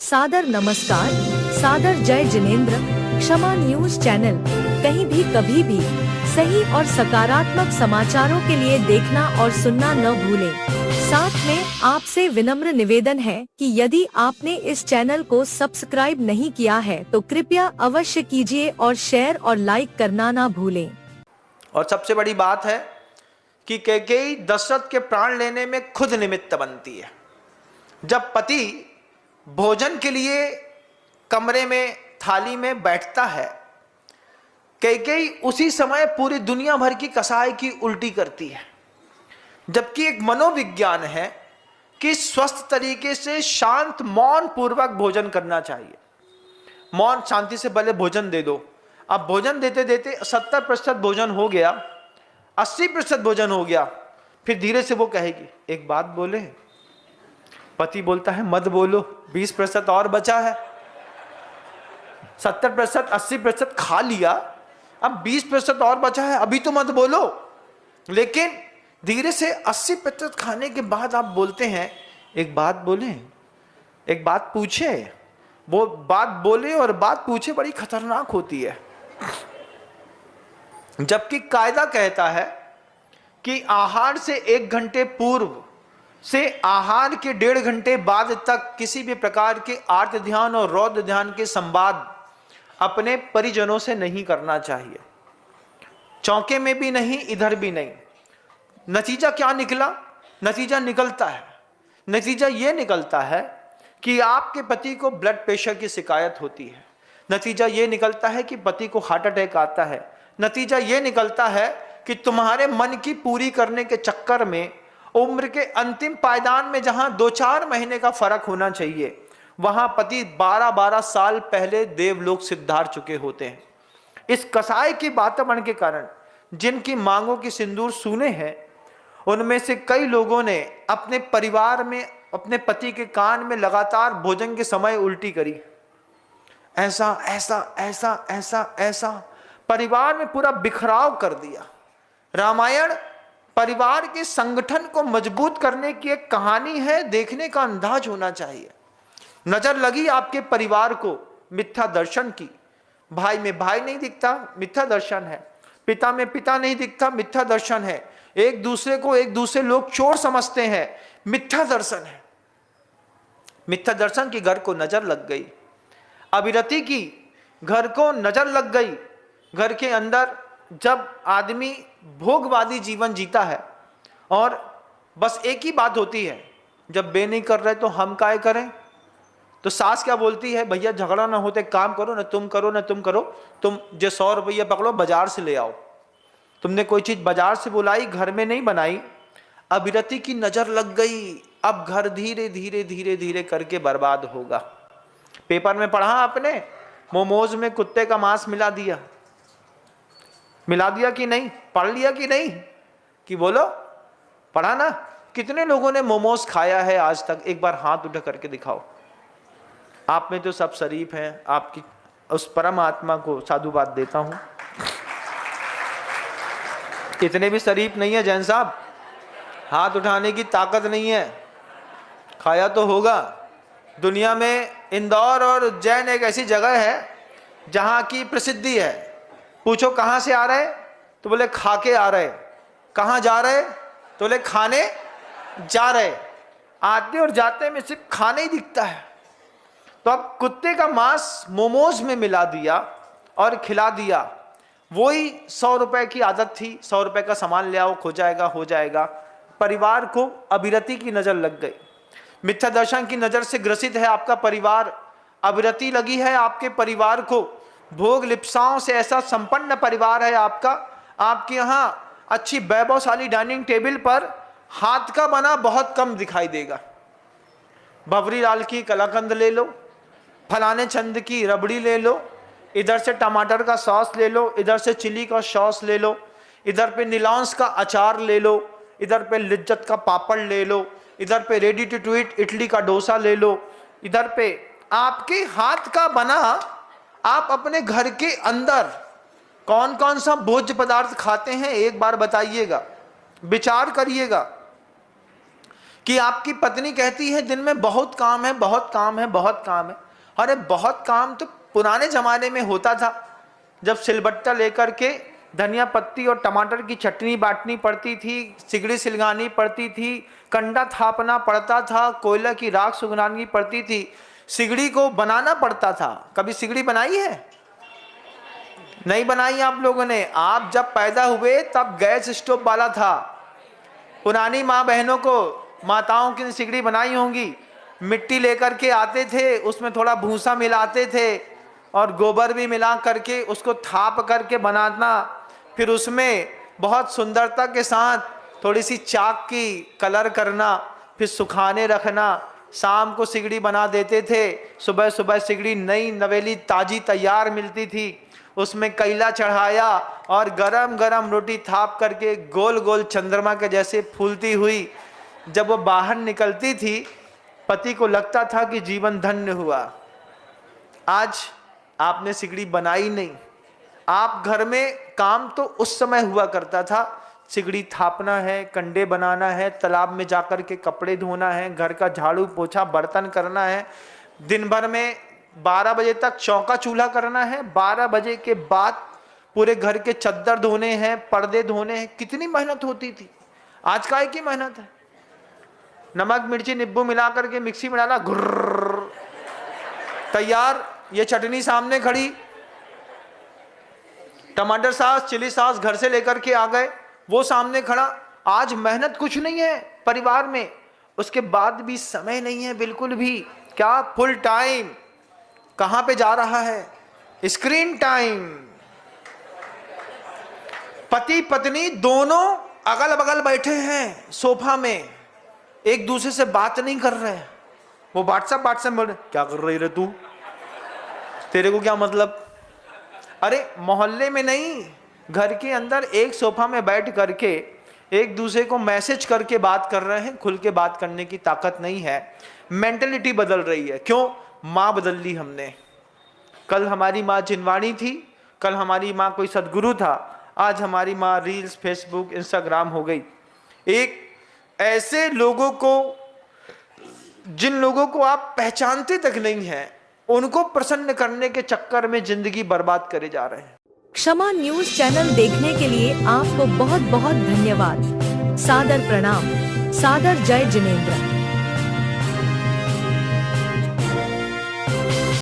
सादर नमस्कार, सादर जय जिनेंद्र। क्षमा न्यूज चैनल कहीं भी कभी भी सही और सकारात्मक समाचारों के लिए देखना और सुनना न भूलें। साथ में आपसे विनम्र निवेदन है कि यदि आपने इस चैनल को सब्सक्राइब नहीं किया है तो कृपया अवश्य कीजिए और शेयर और लाइक करना ना भूलें। और सबसे बड़ी बात है कि कैकेयी दशरथ के प्राण लेने में खुद निमित्त बनती है। जब पति भोजन के लिए कमरे में थाली में बैठता है, कैकेयी उसी समय पूरी दुनिया भर की कसाई की उल्टी करती है। जबकि एक मनोविज्ञान है कि स्वस्थ तरीके से शांत मौन पूर्वक भोजन करना चाहिए। मौन शांति से भले भोजन दे दो। अब भोजन देते देते 70% भोजन हो गया, 80% भोजन हो गया, फिर धीरे से वो कहेगी एक बात बोले। पति बोलता है मत बोलो, 20% और बचा है। 70% 80% खा लिया, अब 20% और बचा है, अभी तो मत बोलो। लेकिन धीरे से 80% खाने के बाद आप बोलते हैं एक बात बोले, एक बात पूछे। वो बात बोले और बात पूछे बड़ी खतरनाक होती है। जबकि कायदा कहता है कि आहार से 1 घंटे पूर्व से आहार के 1.5 घंटे बाद तक किसी भी प्रकार के आर्त ध्यान और रौद्र ध्यान के संवाद अपने परिजनों से नहीं करना चाहिए। चौके में भी नहीं, इधर भी नहीं। नतीजा क्या निकला? नतीजा निकलता है, नतीजा यह निकलता है कि आपके पति को ब्लड प्रेशर की शिकायत होती है। नतीजा यह निकलता है कि पति को हार्ट अटैक आता है। नतीजा यह निकलता है कि तुम्हारे मन की पूरी करने के चक्कर में उम्र के अंतिम पायदान में जहां 2-4 महीने का फर्क होना चाहिए, वहां पति 12-12 साल पहले देवलोक सिद्धार चुके होते हैं। इस कसाई की वातावरण के कारण जिनकी मांगों की सिंदूर सूने हैं, उनमें से कई लोगों ने अपने परिवार में अपने पति के कान में लगातार भोजन के समय उल्टी करी। ऐसा ऐसा ऐसा ऐसा ऐसा परिवार में पूरा बिखराव कर दिया। रामायण परिवार के संगठन को मजबूत करने की एक कहानी है। देखने का अंदाज होना चाहिए। नजर लगी आपके परिवार को मिथ्या दर्शन की। भाई में भाई नहीं दिखता, मिथ्या दर्शन है। पिता में पिता नहीं दिखता, मिथ्या दर्शन है। एक दूसरे को एक दूसरे लोग चोर समझते हैं, मिथ्या दर्शन है। मिथ्या दर्शन की घर को नजर लग गई। अविरति की घर को नजर लग गई। घर के अंदर जब आदमी भोगवादी जीवन जीता है और बस एक ही बात होती है, जब बे नहीं कर रहे तो हम काय करें। तो सास क्या बोलती है, भैया झगड़ा ना होते काम करो, ना तुम करो ना तुम करो, तुम जो 100 रुपया पकड़ो बाजार से ले आओ। तुमने कोई चीज बाजार से बुलाई, घर में नहीं बनाई। अविरति की नजर लग गई। अब घर धीरे धीरे धीरे धीरे करके बर्बाद होगा। पेपर में पढ़ा आपने, मोमोज में कुत्ते का मांस मिला दिया। मिला दिया कि नहीं? पढ़ लिया कि नहीं? कि बोलो, पढ़ा ना? कितने लोगों ने मोमोज खाया है आज तक? एक बार हाथ उठा करके दिखाओ। आप में तो सब शरीफ हैं। आपकी उस परम आत्मा को साधुवाद देता हूं। इतने भी शरीफ नहीं है जैन साहब, हाथ उठाने की ताकत नहीं है। खाया तो होगा। दुनिया में इंदौर और उज्जैन एक ऐसी जगह है जहां की प्रसिद्धि है। पूछो कहां से आ रहे, तो बोले खा के आ रहे। कहां जा रहे, तो बोले खाने जा रहे। आते और जाते में सिर्फ खाने ही दिखता है। तो अब कुत्ते का मांस मोमोज में मिला दिया और खिला दिया। वही 100 रुपए की आदत थी, 100 रुपए का सामान ले आओ, हो जाएगा हो जाएगा। परिवार को अविरति की नजर लग गई। मिथ्या दर्शन की नजर से ग्रसित है आपका परिवार। अविरति लगी है आपके परिवार को। भोग लिप्साओं से ऐसा संपन्न परिवार है आपका। आपके यहाँ अच्छी वैभवशाली डाइनिंग टेबल पर हाथ का बना बहुत कम दिखाई देगा। भवरी लाल की कलाकंद ले लो, फलाने चंद की रबड़ी ले लो, इधर से टमाटर का सॉस ले लो, इधर से चिली का सॉस ले लो, इधर पे नीलांस का अचार ले लो, इधर पे लिज्जत का पापड़ ले लो, इधर पे रेडी टू ईट इडली का डोसा ले लो, इधर पे आपके हाथ का बना। आप अपने घर के अंदर कौन कौन सा भोज्य पदार्थ खाते हैं एक बार बताइएगा, विचार करिएगा। कि आपकी पत्नी कहती है दिन में बहुत काम है, बहुत काम है, बहुत काम है। अरे बहुत काम तो पुराने जमाने में होता था, जब सिलबट्टा लेकर के धनिया पत्ती और टमाटर की चटनी बांटनी पड़ती थी, सिगड़ी सिलगानी पड़ती थी, कंडा थापना पड़ता था, कोयला की राख सुगनानी पड़ती थी, सिगड़ी को बनाना पड़ता था। कभी सिगड़ी बनाई है? नहीं बनाई आप लोगों ने। आप जब पैदा हुए तब गैस स्टोव वाला था। पुरानी माँ बहनों को, माताओं की सिगड़ी बनाई होंगी। मिट्टी लेकर के आते थे, उसमें थोड़ा भूसा मिलाते थे और गोबर भी मिला करके उसको थाप करके बनाना, फिर उसमें बहुत सुंदरता के साथ थोड़ी सी चाक की कलर करना, फिर सुखाने रखना, शाम को सिगड़ी बना देते थे। सुबह सुबह सिगड़ी नई नवेली ताजी तैयार मिलती थी, उसमें कैला चढ़ाया और गरम गरम रोटी थाप करके गोल गोल चंद्रमा के जैसे फूलती हुई जब वो बाहर निकलती थी, पति को लगता था कि जीवन धन्य हुआ। आज आपने सिगड़ी बनाई नहीं। आप घर में काम तो उस समय हुआ करता था, सिगड़ी थापना है, कंडे बनाना है, तालाब में जाकर के कपड़े धोना है, घर का झाड़ू पोछा बर्तन करना है, दिन भर में 12 बजे तक चौका चूल्हा करना है, 12 बजे के बाद पूरे घर के चद्दर धोने हैं, पर्दे धोने हैं। कितनी मेहनत होती थी। आज काय की मेहनत है। नमक मिर्ची नींबू मिला करके मिक्सी में डाला, घुर्र तैयार। ये चटनी सामने खड़ी, टमाटर सॉस चिली सॉस घर से लेकर के आ गए, वो सामने खड़ा। आज मेहनत कुछ नहीं है परिवार में, उसके बाद भी समय नहीं है बिल्कुल भी। क्या फुल टाइम कहां पे जा रहा है? Screen time. पति पत्नी दोनों अगल बगल बैठे हैं सोफा में, एक दूसरे से बात नहीं कर रहे हैं। वो व्हाट्सएप बोल रहे, क्या कर रही रे तू, तेरे को क्या मतलब। अरे मोहल्ले में नहीं, घर के अंदर एक सोफा में बैठ करके एक दूसरे को मैसेज करके बात कर रहे हैं। खुल के बात करने की ताकत नहीं है। मेंटलिटी बदल रही है। क्यों? माँ बदल ली हमने। कल हमारी माँ जिनवाणी थी, कल हमारी माँ कोई सदगुरु था, आज हमारी माँ रील्स, फेसबुक, इंस्टाग्राम हो गई। एक ऐसे लोगों को, जिन लोगों को आप पहचानते तक नहीं हैं, उनको प्रसन्न करने के चक्कर में जिंदगी बर्बाद करे जा रहे हैं। क्षमा न्यूज चैनल देखने के लिए आपको बहुत बहुत धन्यवाद। सादर प्रणाम। सादर जय जिनेंद्र।